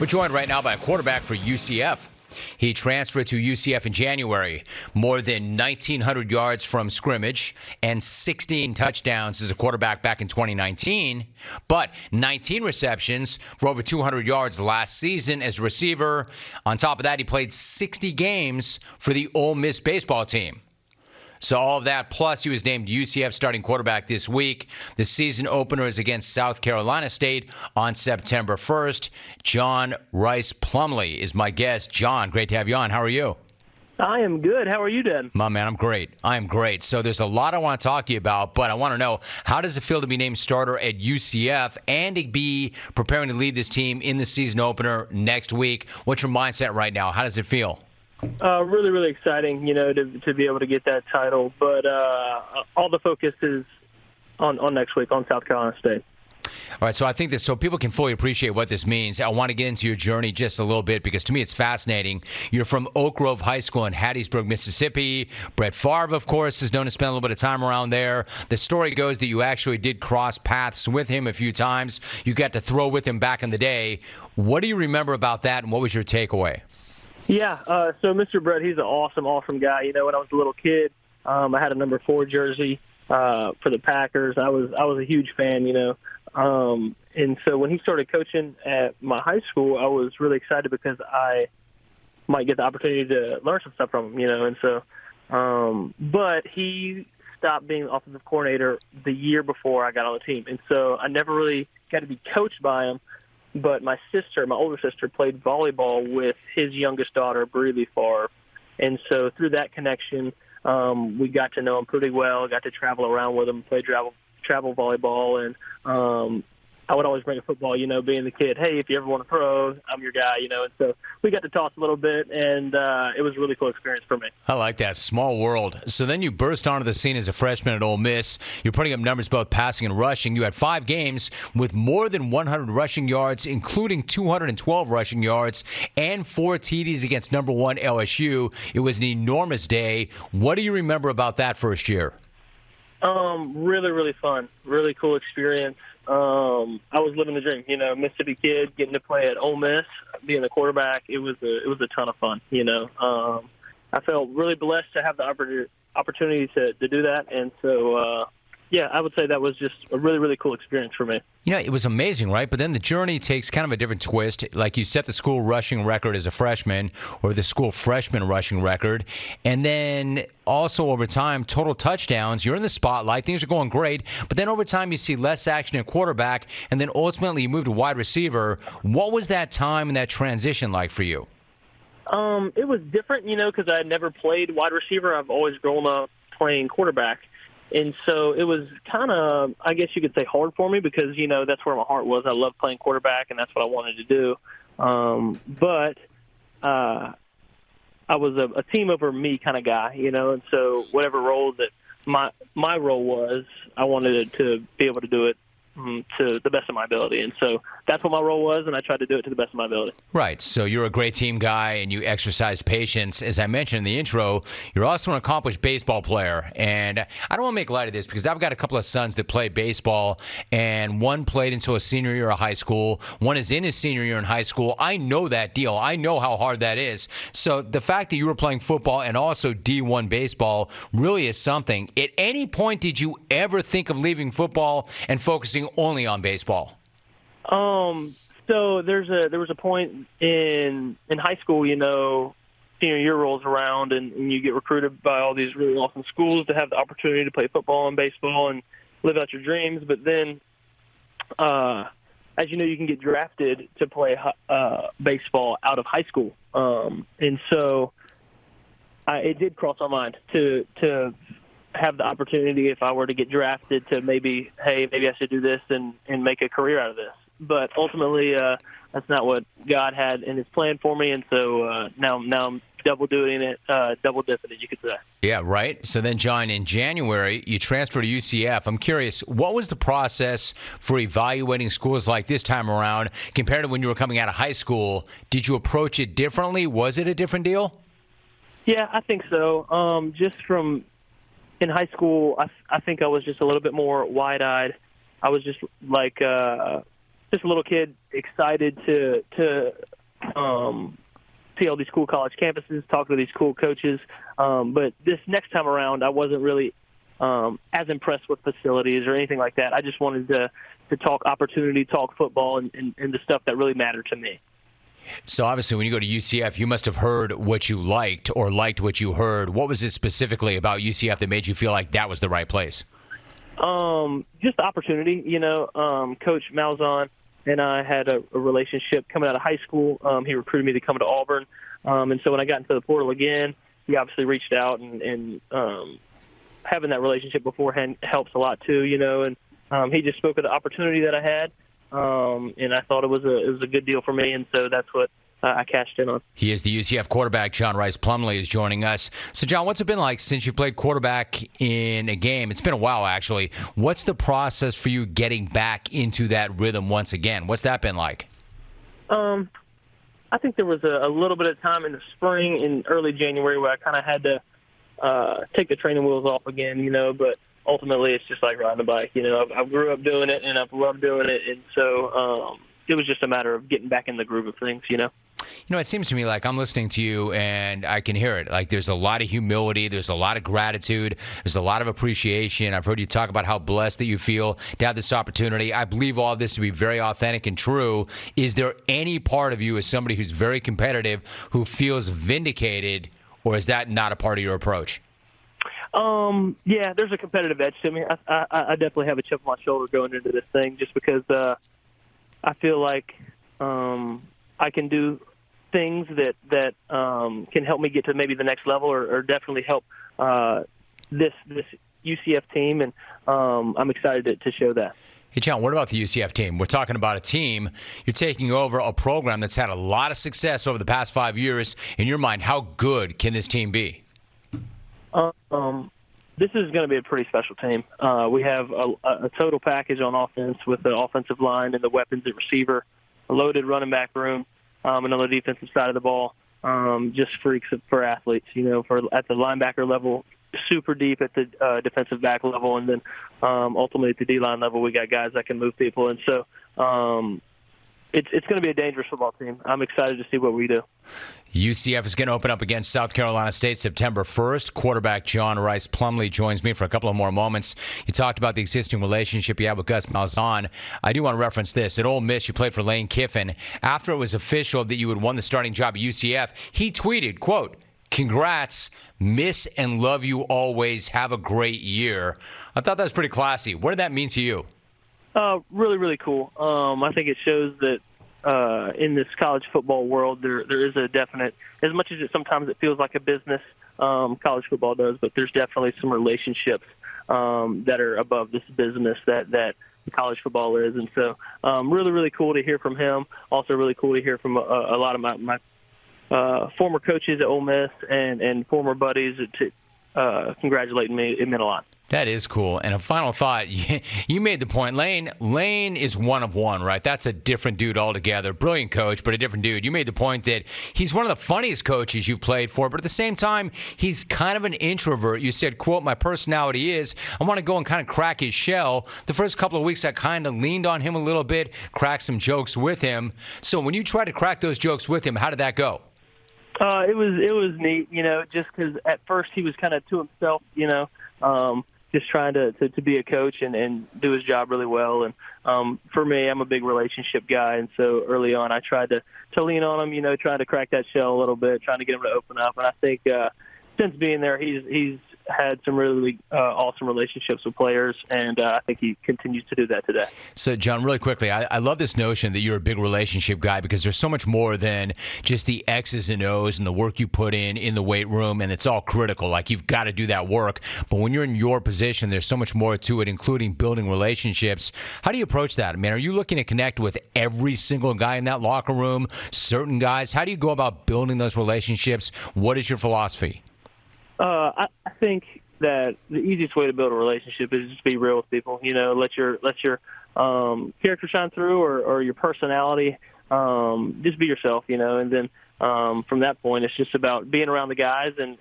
We're joined right now by a quarterback for UCF. He transferred to UCF in January. More than 1,900 yards from scrimmage and 16 touchdowns as a quarterback back in 2019. But 19 receptions for over 200 yards last season as a receiver. On top of that, he played 60 games for the Ole Miss baseball team. So all of that, plus he was named UCF starting quarterback this week. The season opener is against South Carolina State on September 1st. Rhys Plumlee is my guest. John, great to have you on. How are you? I am good. How are you doing? My man, I'm great. I am great. So there's a lot I want to talk to you about, but I want to know, how does it feel to be named starter at UCF and to be preparing to lead this team in the season opener next week? What's your mindset right now? How does it feel? Really, really exciting, to be able to get that title. But all the focus is on next week on South Carolina State. All right, so I think that so people can fully appreciate what this means, I want to get into your journey just a little bit because to me it's fascinating. You're from Oak Grove High School in Hattiesburg, Mississippi. Brett Favre, of course, is known to spend a little bit of time around there. The story goes that you actually did cross paths with him a few times. You got to throw with him back in the day. What do you remember about that, and what was your takeaway? Yeah, so Mr. Brett, he's an awesome guy. When I was a little kid, I had a number 4 jersey for the Packers. I was a huge fan, and so when he started coaching at my high school, I was really excited because I might get the opportunity to learn some stuff from him, and so, but he stopped being offensive coordinator the year before I got on the team, and so I never really got to be coached by him. But my older sister, played volleyball with his youngest daughter, Rhys Favre. And so through that connection, we got to know him pretty well, got to travel around with him, play travel volleyball. And I would always bring a football, being the kid. Hey, if you ever want to throw, I'm your guy, And so we got to talk a little bit, and it was a really cool experience for me. I like that. Small world. So then you burst onto the scene as a freshman at Ole Miss. You're putting up numbers both passing and rushing. You had 5 games with more than 100 rushing yards, including 212 rushing yards and 4 TDs against number 1 LSU. It was an enormous day. What do you remember about that first year? Really, really fun. Really cool experience. I was living the dream, Mississippi kid getting to play at Ole Miss, being the quarterback. It was a ton of fun, I felt really blessed to have the opportunity to do that. And so, I would say that was just a really, really cool experience for me. It was amazing, right? But then the journey takes kind of a different twist. Like you set the school rushing record as a freshman, or the school freshman rushing record. And then also over time, total touchdowns. You're in the spotlight. Things are going great. But then over time, you see less action at quarterback. And then ultimately, you move to wide receiver. What was that time and that transition like for you? It was different, because I had never played wide receiver. I've always grown up playing quarterback. And so it was kind of, I guess you could say, hard for me because, that's where my heart was. I loved playing quarterback, and that's what I wanted to do. But I was a team over me kind of guy, and so whatever role that my role was, I wanted to be able to do it to the best of my ability. And so that's what my role was, and I tried to do it to the best of my ability. Right. So you're a great team guy, and you exercise patience. As I mentioned in the intro, you're also an accomplished baseball player. And I don't want to make light of this because I've got a couple of sons that play baseball, and one played until his senior year of high school. One is in his senior year in high school. I know that deal. I know how hard that is. So the fact that you were playing football and also D1 baseball really is something. At any point, did you ever think of leaving football and focusing only on baseball? So there was a point in high school, senior year rolls around and you get recruited by all these really awesome schools to have the opportunity to play football and baseball and live out your dreams. But then, as you know, you can get drafted to play baseball out of high school. And so it did cross my mind to have the opportunity, if I were to get drafted, to maybe I should do this and make a career out of this. But ultimately, that's not what God had in his plan for me. And so now I'm double doing it, double dipping it, you could say. Yeah, right. So then, John, in January, you transferred to UCF. I'm curious, what was the process for evaluating schools like this time around compared to when you were coming out of high school? Did you approach it differently? Was it a different deal? Yeah, I think so. Just from in high school, I think I was just a little bit more wide-eyed. I was just like just a little kid excited to see all these cool college campuses, talk to these cool coaches. But this next time around, I wasn't really as impressed with facilities or anything like that. I just wanted to talk opportunity, talk football, and the stuff that really mattered to me. So obviously when you go to UCF, you must have heard what you liked or liked what you heard. What was it specifically about UCF that made you feel like that was the right place? Just opportunity. Coach Malzahn and I had a relationship coming out of high school. He recruited me to come to Auburn. And so when I got into the portal again, he obviously reached out, and having that relationship beforehand helps a lot too, and he just spoke of the opportunity that I had. And I thought it was a good deal for me, and so that's what I cashed in on. He is the UCF quarterback. Rhys Plumlee is joining us. So, John, what's it been like since you played quarterback in a game? It's been a while, actually. What's the process for you getting back into that rhythm once again? What's that been like? I think there was a little bit of time in the spring and early January where I kind of had to take the training wheels off again, but ultimately it's just like riding a bike. I grew up doing it, and I've loved doing it, and so it was just a matter of getting back in the groove of things, It seems to me like I'm listening to you and I can hear it. Like there's a lot of humility. There's a lot of gratitude. There's a lot of appreciation. I've heard you talk about how blessed that you feel to have this opportunity. I believe all of this to be very authentic and true. Is there any part of you as somebody who's very competitive who feels vindicated, or is that not a part of your approach? Yeah, there's a competitive edge to me. I definitely have a chip on my shoulder going into this thing just because I feel like I can do things that can help me get to maybe the next level or definitely help this UCF team, and I'm excited to show that. Hey, John, what about the UCF team? We're talking about a team. You're taking over a program that's had a lot of success over the past 5 years. In your mind, how good can this team be? This is going to be a pretty special team. We have a total package on offense with the offensive line and the weapons at receiver, a loaded running back room, and on the defensive side of the ball, just freaks for athletes. At the linebacker level, super deep at the defensive back level, and then ultimately at the D-line level, we got guys that can move people. And so it's going to be a dangerous football team. I'm excited to see what we do. UCF is going to open up against South Carolina State September 1st. Quarterback Rhys Plumlee joins me for a couple of more moments. You talked about the existing relationship you have with Gus Malzahn. I do want to reference this. At Ole Miss, you played for Lane Kiffin. After it was official that you had won the starting job at UCF, he tweeted, quote, "Congrats, miss and love you always. Have a great year." I thought that was pretty classy. What did that mean to you? Really, really cool. I think it shows that in this college football world, there is a definite, as much as sometimes it feels like a business, college football does, but there's definitely some relationships that are above this business that college football is. And so really, really cool to hear from him. Also really cool to hear from a lot of my former coaches at Ole Miss and former buddies to congratulating me. It meant a lot. That is cool. And a final thought, you made the point. Lane is one of one, right? That's a different dude altogether. Brilliant coach, but a different dude. You made the point that he's one of the funniest coaches you've played for, but at the same time, he's kind of an introvert. You said, quote, "My personality is I want to go and kind of crack his shell." The first couple of weeks, I kind of leaned on him a little bit, cracked some jokes with him. So when you tried to crack those jokes with him, how did that go? It was neat, just because at first he was kind of to himself, just trying to be a coach and do his job really well. And for me, I'm a big relationship guy, and so early on I tried to lean on him, trying to crack that shell a little bit, trying to get him to open up. And I think since being there, he's had some really awesome relationships with players, and I think he continues to do that today. So, John, really quickly, I love this notion that you're a big relationship guy because there's so much more than just the X's and O's and the work you put in the weight room, and it's all critical. Like, you've got to do that work. But when you're in your position, there's so much more to it, including building relationships. How do you approach that? I mean, are you looking to connect with every single guy in that locker room, certain guys? How do you go about building those relationships? What is your philosophy? I think that the easiest way to build a relationship is just be real with people. Let your character shine through, or your personality. Just be yourself, and then from that point, it's just about being around the guys and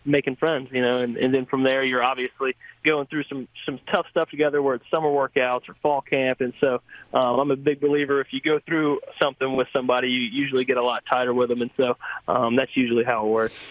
making friends, and then from there you're obviously going through some tough stuff together, where it's summer workouts or fall camp. And so I'm a big believer, if you go through something with somebody, you usually get a lot tighter with them. And so that's usually how it works.